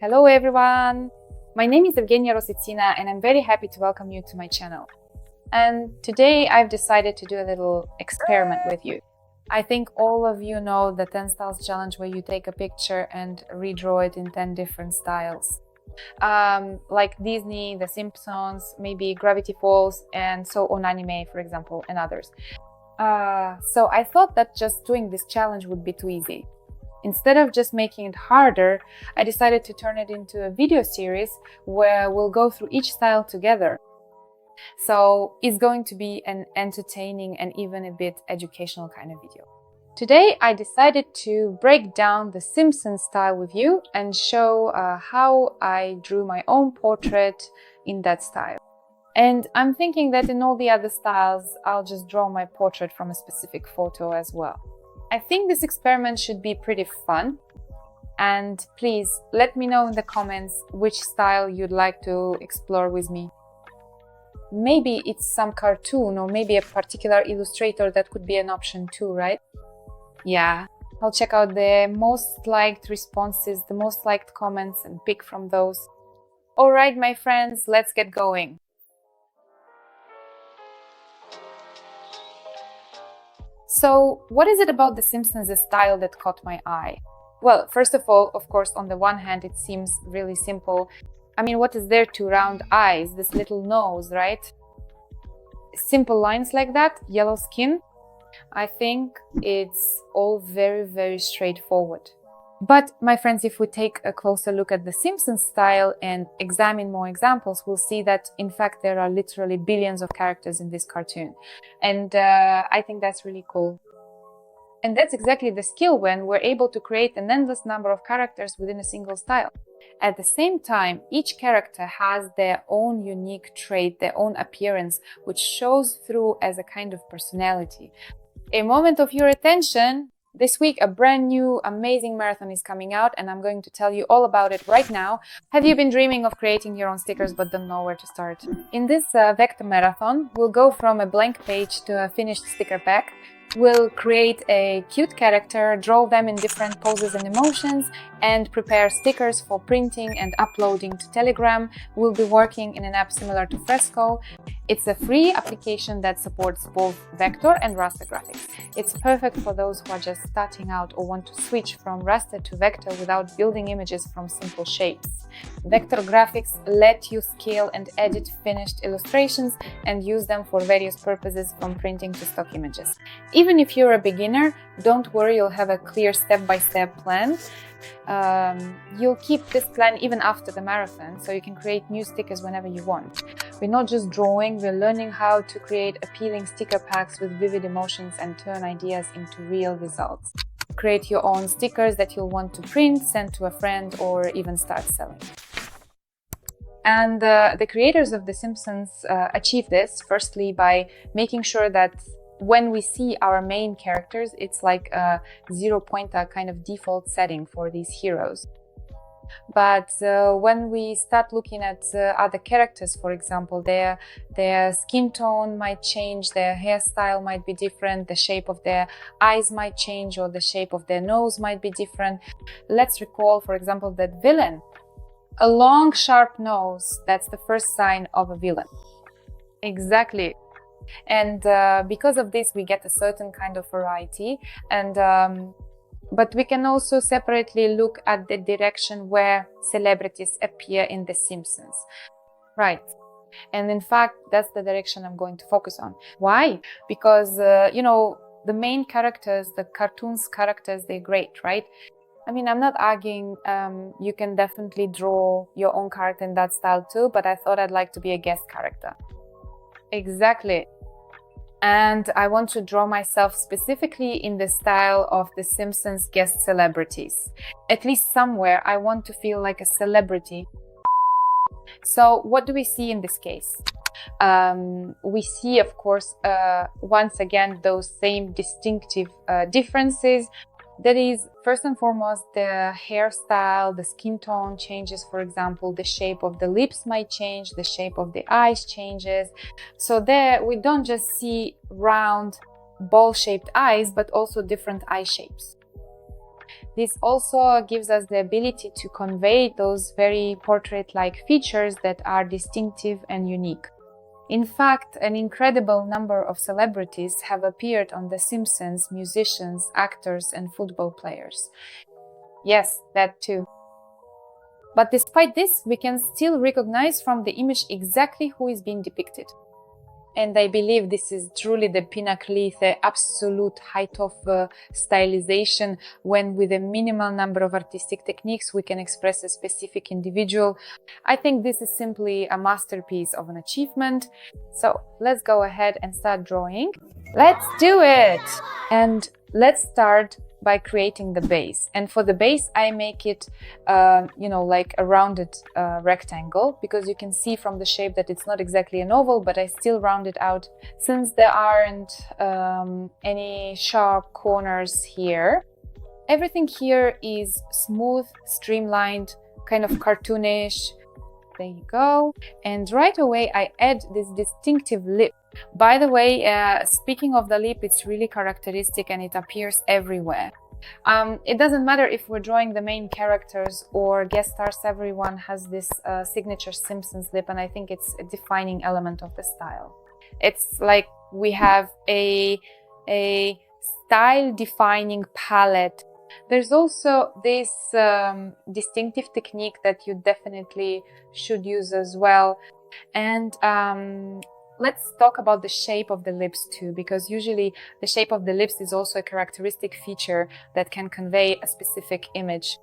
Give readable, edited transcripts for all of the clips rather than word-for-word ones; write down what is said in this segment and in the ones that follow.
Hello everyone! My name is Lisitsyna and I'm very happy to welcome you to my channel. And today I've decided to do a little experiment with you. I think all of you know the 10 styles challenge where you take a picture and redraw it in 10 different styles. Like Disney, the Simpsons, maybe Gravity Falls, and so on anime, for example, and others. So I thought that just doing this challenge would be too easy. Instead of just making it harder, I decided to turn it into a video series where we'll go through each style together. So it's going to be an entertaining and even a bit educational kind of video. Today I decided to break down the Simpsons style with you and show how I drew my own portrait in that style. And I'm thinking that in all the other styles, I'll just draw my portrait from a specific photo as well. I think this experiment should be pretty fun. And please let me know in the comments which style you'd like to explore with me. Maybe it's some cartoon or maybe a particular illustrator. That could be an option too, right? Yeah, I'll check out the most liked responses, the most liked comments and pick from those. All right, my friends, let's get going. So what is it about the Simpsons' style that caught my eye? Well, first of all, of course, on the one hand, it seems really simple. I mean, what is there to round eyes, this little nose, right? Simple lines like that, yellow skin. I think it's all very, very straightforward. But my friends, if we take a closer look at the Simpsons style and examine more examples, we'll see that in fact there are literally billions of characters in this cartoon. And I think that's really cool. And that's exactly the skill when we're able to create an endless number of characters within a single style. At the same time, each character has their own unique trait, their own appearance, which shows through as a kind of personality. A moment of your attention. This week, a brand new, amazing marathon is coming out and I'm going to tell you all about it right now. Have you been dreaming of creating your own stickers but don't know where to start? In this vector marathon, we'll go from a blank page to a finished sticker pack. We'll create a cute character, draw them in different poses and emotions, and prepare stickers for printing and uploading to Telegram. We'll be working in an app similar to Fresco. It's a free application that supports both vector and raster graphics. It's perfect for those who are just starting out or want to switch from raster to vector without building images from simple shapes. Vector graphics let you scale and edit finished illustrations and use them for various purposes from printing to stock images. Even if you're a beginner, don't worry, you'll have a clear step-by-step plan. You'll keep this plan even after the marathon, so you can create new stickers whenever you want. We're not just drawing, we're learning how to create appealing sticker packs with vivid emotions and turn ideas into real results. Create your own stickers that you'll want to print, send to a friend, or even start selling. And the creators of The Simpsons achieve this, firstly, by making sure that when we see our main characters, it's like a 0 pointer kind of default setting for these heroes. But when we start looking at other characters, for example, their skin tone might change, their hairstyle might be different, the shape of their eyes might change, or the shape of their nose might be different. Let's recall, for example, that villain. A long, sharp nose, that's the first sign of a villain. Exactly. And because of this, we get a certain kind of variety. And but we can also separately look at the direction where celebrities appear in The Simpsons. Right. And in fact, that's the direction I'm going to focus on. Why? Because, you know, the main characters, the cartoons characters, they're great, right? I mean, I'm not arguing, you can definitely draw your own character in that style too, but I thought I'd like to be a guest character. Exactly. And I want to draw myself specifically in the style of The Simpsons guest celebrities. At least somewhere I want to feel like a celebrity. So what do we see in this case? We see, of course, once again, those same distinctive differences. That is, first and foremost, the hairstyle, the skin tone changes, for example, the shape of the lips might change, the shape of the eyes changes. So there we don't just see round, ball-shaped eyes, but also different eye shapes. This also gives us the ability to convey those very portrait-like features that are distinctive and unique. In fact, an incredible number of celebrities have appeared on The Simpsons, musicians, actors, and football players. Yes, that too. But despite this, we can still recognize from the image exactly who is being depicted. And I believe this is truly the pinnacle, the absolute height of stylization, when with a minimal number of artistic techniques we can express a specific individual. I think this is simply a masterpiece of an achievement. So let's go ahead and start drawing. Let's do it! And let's start by creating the base. And for the base, I make it, like a rounded rectangle, because you can see from the shape that it's not exactly an oval, but I still round it out since there aren't any sharp corners here. Everything here is smooth, streamlined, kind of cartoonish. There you go. And right away, I add this distinctive lip. By the way, speaking of the lip, it's really characteristic and it appears everywhere. It doesn't matter if we're drawing the main characters or guest stars, everyone has this signature Simpsons lip, and I think it's a defining element of the style. It's like we have a style-defining palette. There's also this distinctive technique that you definitely should use as well. And let's talk about the shape of the lips too, because usually the shape of the lips is also a characteristic feature that can convey a specific image.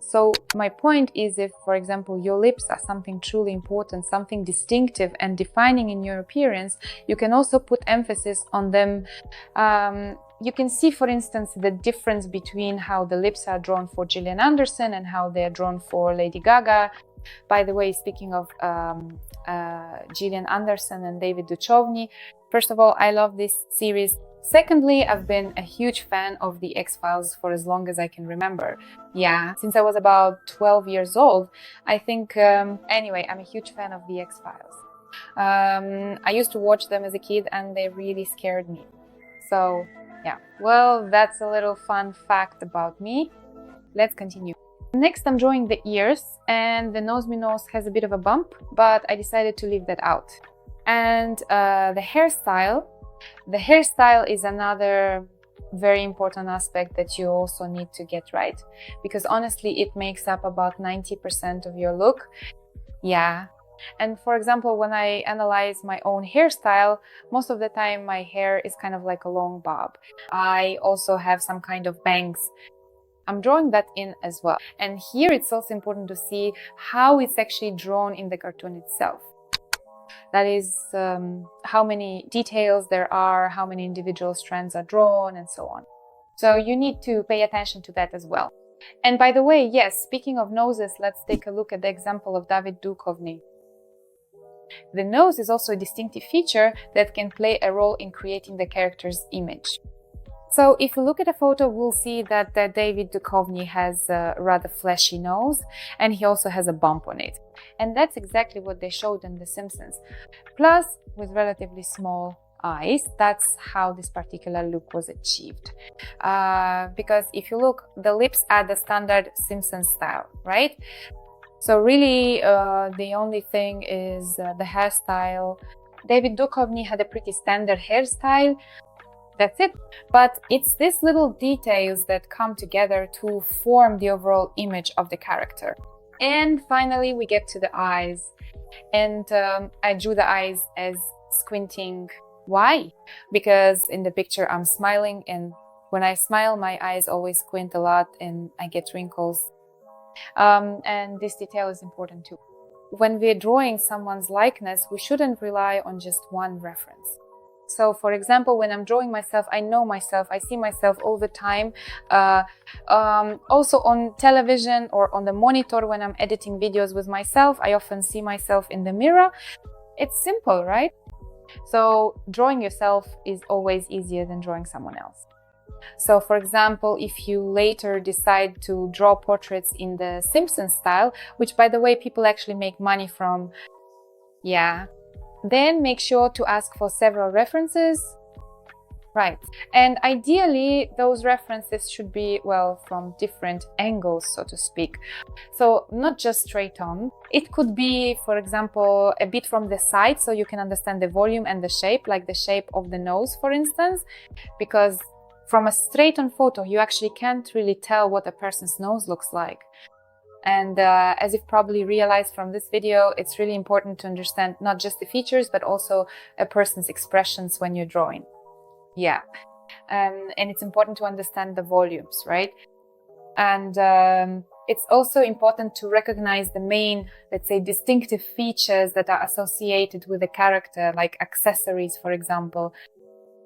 So my point is, if, for example, your lips are something truly important, something distinctive and defining in your appearance, you can also put emphasis on them. You can see, for instance, the difference between how the lips are drawn for Gillian Anderson and how they're drawn for Lady Gaga. By the way, speaking of Gillian Anderson and David Duchovny, first of all, I love this series. Secondly, I've been a huge fan of the X-Files for as long as I can remember. Yeah, since I was about 12 years old, I think, anyway, I'm a huge fan of the X-Files. I used to watch them as a kid and they really scared me. So, yeah, well, that's a little fun fact about me. Let's continue. Next, I'm drawing the ears, and the nose has a bit of a bump, but I decided to leave that out. And the hairstyle is another very important aspect that you also need to get right, because honestly, it makes up about 90% of your look. Yeah. And for example, when I analyze my own hairstyle, most of the time my hair is kind of like a long bob. I also have some kind of bangs. I'm drawing that in as well. And here it's also important to see how it's actually drawn in the cartoon itself. That is, how many details there are, how many individual strands are drawn, and so on. So you need to pay attention to that as well. And by the way, yes, speaking of noses, let's take a look at the example of David Duchovny. The nose is also a distinctive feature that can play a role in creating the character's image. So if we look at a photo, we'll see that David Duchovny has a rather fleshy nose, and he also has a bump on it. And that's exactly what they showed in The Simpsons. Plus, with relatively small eyes, that's how this particular look was achieved. Because if you look, the lips are the standard Simpsons style, right? So really, the only thing is the hairstyle. David Duchovny had a pretty standard hairstyle. That's it. But it's these little details that come together to form the overall image of the character. And finally, we get to the eyes. And I drew the eyes as squinting. Why? Because in the picture I'm smiling, and when I smile, my eyes always squint a lot and I get wrinkles. And this detail is important too. When we're drawing someone's likeness, we shouldn't rely on just one reference. So, for example, when I'm drawing myself, I know myself, I see myself all the time. Also on television or on the monitor, when I'm editing videos with myself, I often see myself in the mirror. It's simple, right? So drawing yourself is always easier than drawing someone else. So, for example, if you later decide to draw portraits in the Simpsons style, which, by the way, people actually make money from, yeah, then make sure to ask for several references, Right. And ideally, those references should be, well, from different angles, so to speak. So not just straight on. It could be, for example, a bit from the side, so you can understand the volume and the shape, like the shape of the nose, for instance, because from a straight on photo, you actually can't really tell what a person's nose looks like. And as you've probably realized from this video, it's really important to understand not just the features, but also a person's expressions when you're drawing. Yeah. And it's important to understand the volumes, right? And it's also important to recognize the main, let's say, distinctive features that are associated with the character, like accessories, for example.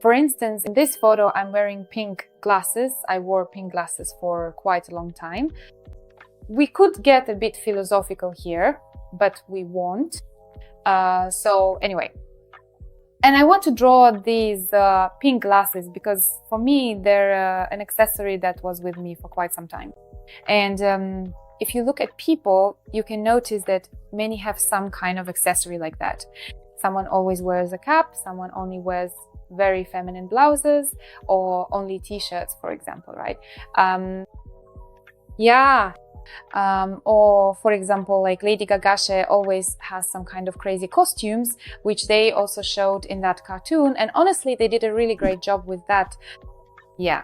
For instance, in this photo, I'm wearing pink glasses. I wore pink glasses for quite a long time. We could get a bit philosophical here, but we won't. So anyway. And I want to draw these pink glasses because for me, they're an accessory that was with me for quite some time. And if you look at people, you can notice that many have some kind of accessory like that. Someone always wears a cap, someone only wears very feminine blouses or only t-shirts, for example, right? Or for example, like Lady Gaga, she always has some kind of crazy costumes, which they also showed in that cartoon. And honestly, they did a really great job with that. Yeah.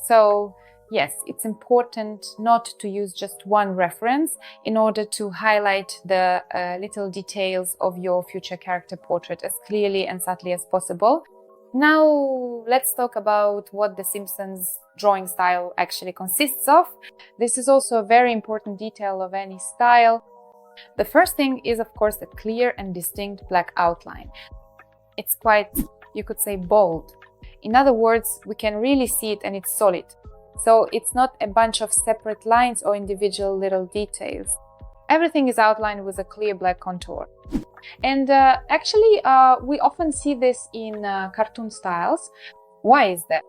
So yes, it's important not to use just one reference in order to highlight the little details of your future character portrait as clearly and subtly as possible. Now, let's talk about what the Simpsons drawing style actually consists of. This is also a very important detail of any style. The first thing is, of course, a clear and distinct black outline. It's quite, you could say, bold. In other words, we can really see it and it's solid. So it's not a bunch of separate lines or individual little details. Everything is outlined with a clear black contour. And actually, we often see this in cartoon styles. Why is that?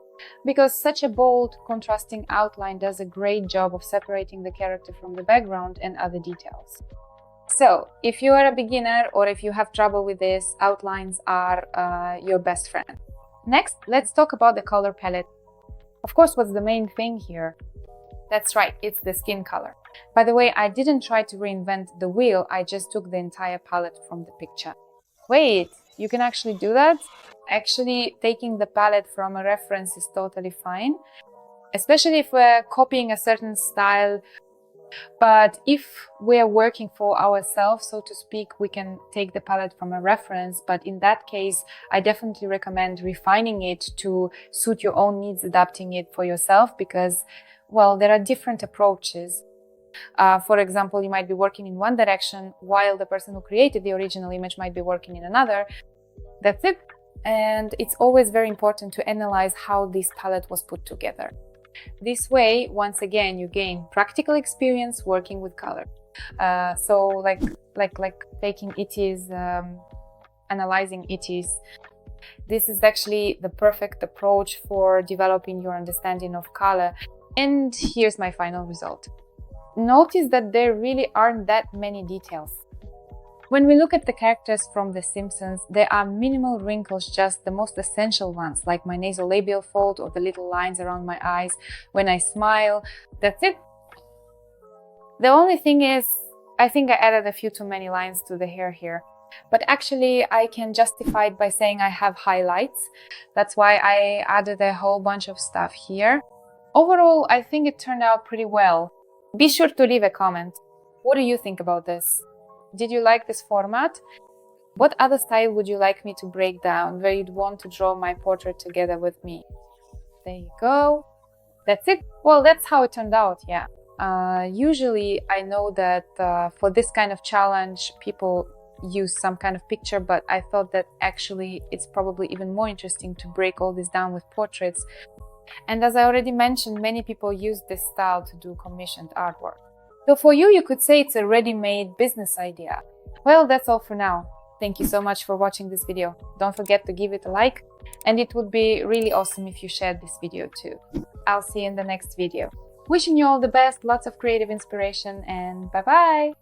Because such a bold, contrasting outline does a great job of separating the character from the background and other details. So, if you are a beginner or if you have trouble with this, outlines are your best friend. Next, let's talk about the color palette. Of course, what's the main thing here? That's right, it's the skin color. By the way, I didn't try to reinvent the wheel, I just took the entire palette from the picture. Wait, you can actually do that? Actually, taking the palette from a reference is totally fine, especially if we're copying a certain style. But if we're working for ourselves, so to speak, we can take the palette from a reference. But in that case, I definitely recommend refining it to suit your own needs, adapting it for yourself, because, well, there are different approaches. For example, you might be working in one direction while the person who created the original image might be working in another. That's it. And it's always very important to analyze how this palette was put together. This way, once again, you gain practical experience working with color. So like taking ITs, analyzing ITs. This is actually the perfect approach for developing your understanding of color. And here's my final result. Notice that there really aren't that many details. When we look at the characters from The Simpsons, there are minimal wrinkles, just the most essential ones, like my nasolabial fold or the little lines around my eyes when I smile. That's it. The only thing is, I think I added a few too many lines to the hair here. But actually, I can justify it by saying I have highlights. That's why I added a whole bunch of stuff here. Overall, I think it turned out pretty well. Be sure to leave a comment. What do you think about this? Did you like this format? What other style would you like me to break down, where you'd want to draw my portrait together with me? There you go. That's it. Well, that's how it turned out, yeah. Usually, I know that for this kind of challenge, people use some kind of picture, but I thought that actually it's probably even more interesting to break all this down with portraits. And as I already mentioned, many people use this style to do commissioned artwork. So for you, you could say it's a ready-made business idea. Well, that's all for now. Thank you so much for watching this video. Don't forget to give it a like, and it would be really awesome if you shared this video too. I'll see you in the next video. Wishing you all the best, lots of creative inspiration, and bye-bye!